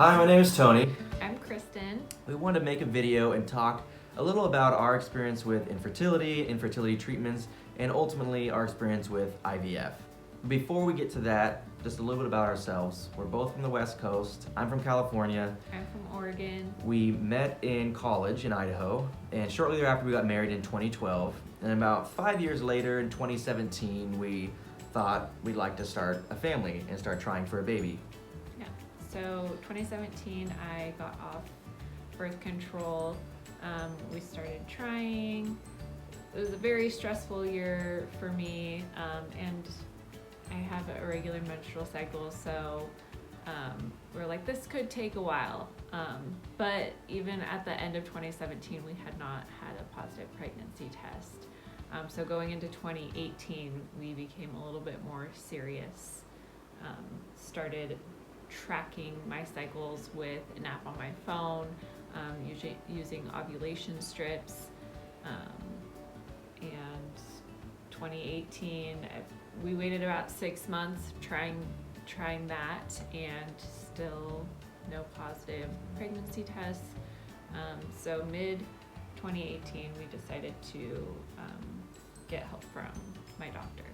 Hi, my name is Tony. I'm Kristen. We wanted to make a video and talk a little about our experience with infertility treatments, and ultimately our experience with IVF. Before we get to that, just a little bit about ourselves. We're both from the West Coast. I'm from California. I'm from Oregon. We met in college in Idaho, and shortly thereafter we got married in 2012. And about 5 years later, in 2017, we thought we'd like to start a family and start trying for a baby. Yeah. So 2017, I got off birth control. We started trying. It was a very stressful year for me, and I have a irregular menstrual cycle, so we're like, this could take a while. But even at the end of 2017, we had not had a positive pregnancy test. So going into 2018, we became a little bit more serious. Started tracking my cycles with an app on my phone, using ovulation strips. And 2018, we waited about 6 months trying that, and still no positive pregnancy tests. So mid 2018, we decided to get help from my doctor.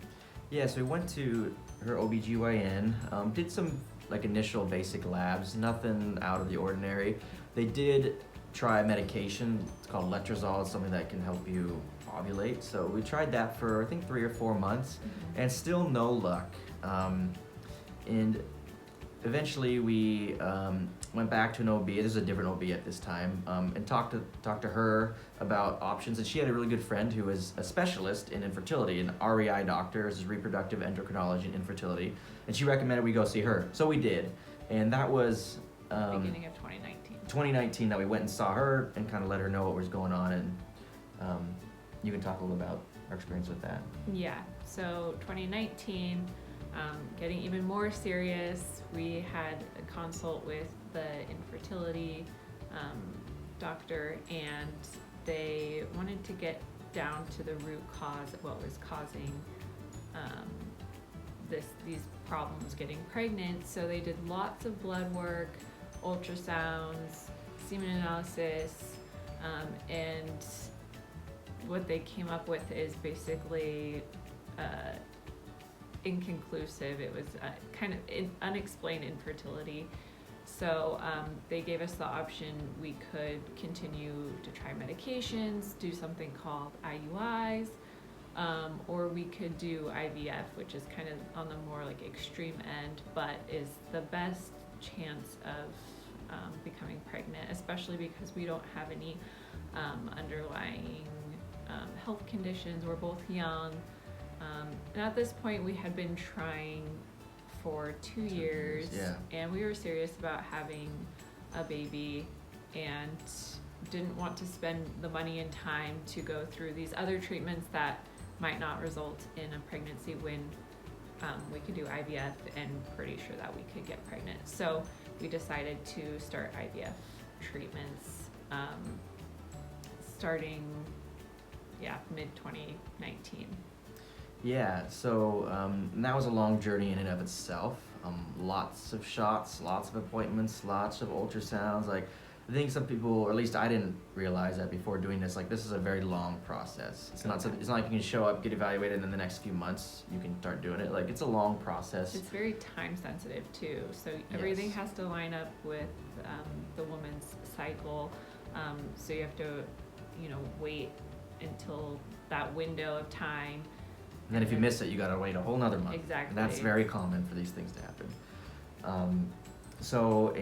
Yeah, so we went to her OBGYN, did some initial basic labs, nothing out of the ordinary. They did try medication. It's called letrozole. It's something that can help you ovulate. So we tried that for I think 3 or 4 months, and still no luck. And eventually we went back to an OB. This is a different OB at this time, and talked to her about options. And she had a really good friend who was a specialist in infertility, an REI doctor, this is reproductive endocrinology and infertility, and she recommended we go see her. So we did, and that was Beginning of 2019. 2019 that we went and saw her and kind of let her know what was going on. And you can talk a little about our experience with that. Yeah, so 2019, getting even more serious, we had a consult with the infertility doctor, and they wanted to get down to the root cause of what was causing these problems getting pregnant. So they did lots of blood work, ultrasounds, semen analysis, and what they came up with is basically inconclusive. It was kind of unexplained infertility. So they gave us the option we could continue to try medications, do something called IUIs, or we could do IVF, which is kind of on the more extreme end, but is the best chance of becoming pregnant, especially because we don't have any underlying health conditions. We're both young. And at this point, we had been trying for 2 years, Yeah. and we were serious about having a baby and didn't want to spend the money and time to go through these other treatments that might not result in a pregnancy when we could do IVF, and pretty sure that we could get pregnant. So we decided to start Ivf Treatments starting mid 2019. Yeah, so that was a long journey in and of itself. Lots of shots, lots of appointments, lots of ultrasounds. I think some people, or at least I didn't realize that before doing this, this is a very long process. It's not like you can show up, get evaluated, and in the next few months you can start doing it. It's a long process. It's very time sensitive too. So everything has to line up with the woman's cycle. So you have to, wait until that window of time. And then if you miss it, you gotta wait a whole nother month. Exactly. And that's very common for these things to happen. So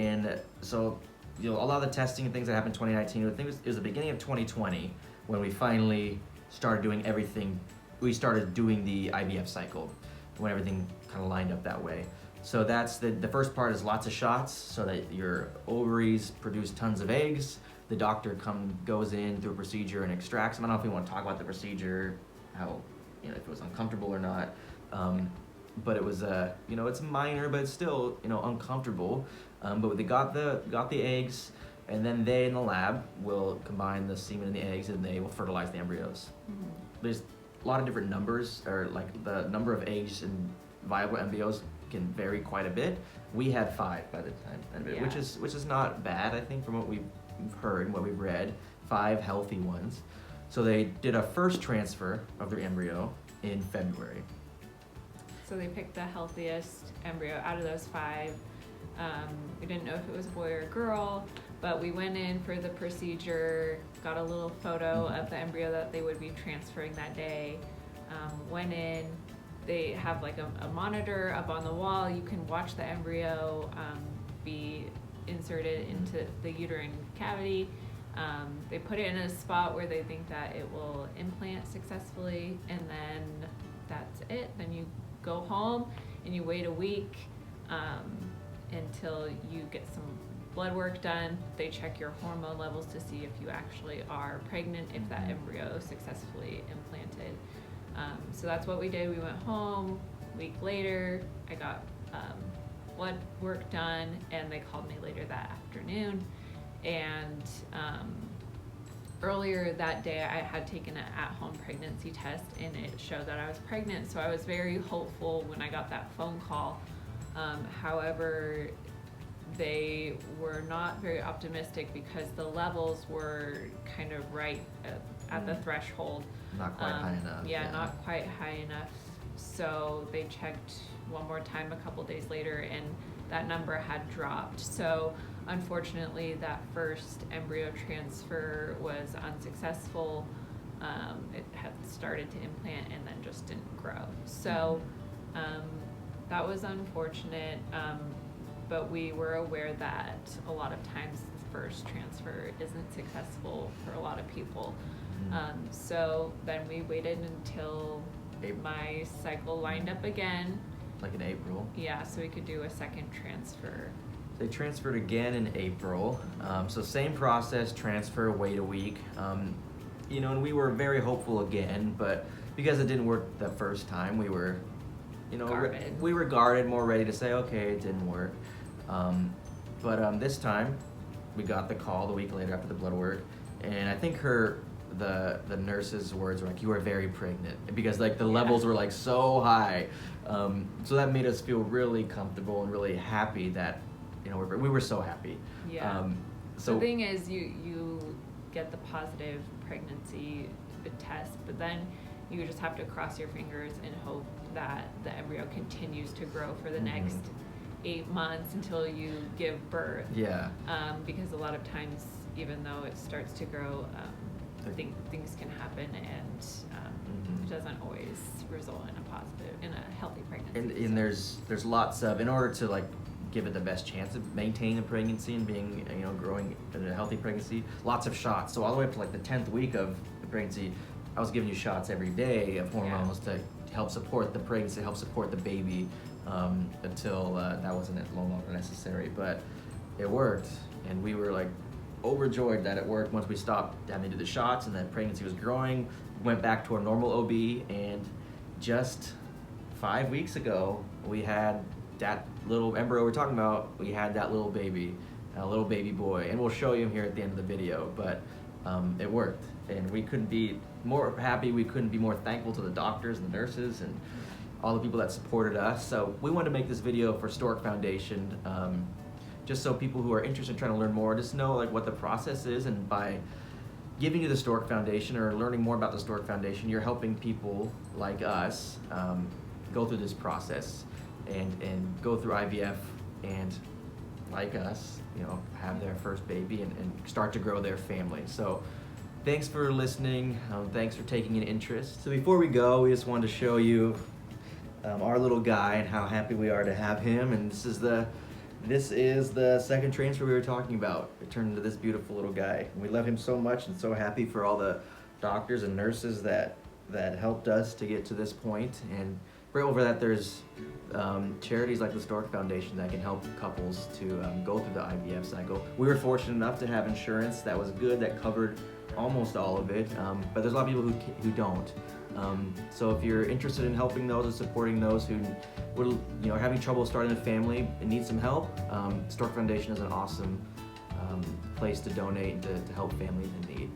a lot of the testing and things that happened in 2019, I think it was the beginning of 2020 when we finally started doing everything. We started doing the Ivf Cycle when everything kind of lined up that way. So that's the first part is lots of shots so that your ovaries produce tons of eggs. The doctor goes in through a procedure and extracts them. I don't know if you want to talk about the procedure, how, if it was uncomfortable or not. But it was it's minor, but it's still uncomfortable. But they got the eggs, and then they in the lab will combine the semen and the eggs, and they will fertilize the embryos. There's a lot of different numbers, or the number of eggs and viable embryos can vary quite a bit. We had 5 by the time, which is not bad, I think, from what we've heard and what we've read. 5 healthy ones. So they did a first transfer of their embryo in February. So they picked the healthiest embryo out of those 5. We didn't know if it was a boy or a girl, but we went in for the procedure, got a little photo of the embryo that they would be transferring that day. Went in, they have like a monitor up on the wall. You can watch the embryo be inserted into the uterine cavity. They put it in a spot where they think that it will implant successfully, and then that's it. Then you go home and you wait a week until you get some blood work done. They check your hormone levels to see if you actually are pregnant, if that embryo successfully implanted. So that's what we did. We went home. A week later, I got blood work done, and they called me later that afternoon. And earlier that day, I had taken an at-home pregnancy test, and it showed that I was pregnant. So I was very hopeful when I got that phone call. However, they were not very optimistic because the levels were kind of right at the threshold. Not quite high enough. Yeah, not quite high enough. So they checked one more time a couple days later, and that number had dropped. So unfortunately, that first embryo transfer was unsuccessful. It had started to implant and then just didn't grow. So that was unfortunate, but we were aware that a lot of times the first transfer isn't successful for a lot of people. So then we waited until my cycle lined up again. Like in April? Yeah, so we could do a second transfer. They transferred again in April. So same process, transfer, wait a week. And we were very hopeful again, but because it didn't work the first time, we were, Guarded. We were guarded, more ready to say, okay, it didn't work. But this time, we got the call the week later after the blood work, and I think the nurse's words were like, "You are very pregnant," because like the levels were like so high. So that made us feel really comfortable and really happy that we were so happy. Yeah. So the thing is, you get the positive pregnancy test, but then you just have to cross your fingers and hope that the embryo continues to grow for the next 8 months until you give birth. Yeah. Because a lot of times, even though it starts to grow, things can happen, and it doesn't always result in a healthy pregnancy. And there's lots of, in order to like give it the best chance of maintaining the pregnancy and being growing in a healthy pregnancy, lots of shots. So all the way up to like the 10th week of the pregnancy, I was giving you shots every day of hormones to help support the pregnancy, help support the baby, until that wasn't no longer necessary. But it worked, and we were like overjoyed that it worked. Once we stopped having to do the shots and the pregnancy was growing, went back to our normal OB, and just 5 weeks ago we had that little embryo we're talking about. We had that little baby, a little baby boy, and we'll show you him here at the end of the video. But it worked, and we couldn't be more happy. We couldn't be more thankful to the doctors and the nurses and all the people that supported us. So we wanted to make this video for Stork Foundation, just so people who are interested in trying to learn more just know like what the process is, and by giving you the Stork Foundation or learning more about the Stork Foundation, you're helping people like us go through this process and go through IVF, and like us, have their first baby and start to grow their family. So thanks for listening. Thanks for taking an interest. So before we go, we just wanted to show you our little guy and how happy we are to have him. And this is the second transfer we were talking about. It turned into this beautiful little guy. And we love him so much, and so happy for all the doctors and nurses that helped us to get to this point. And right over that, there's charities like the Stork Foundation that can help couples to go through the IVF cycle. We were fortunate enough to have insurance that was good, that covered almost all of it, but there's a lot of people who don't. So if you're interested in helping those and supporting those who are having trouble starting a family and need some help, Stork Foundation is an awesome place to donate and to help families in need.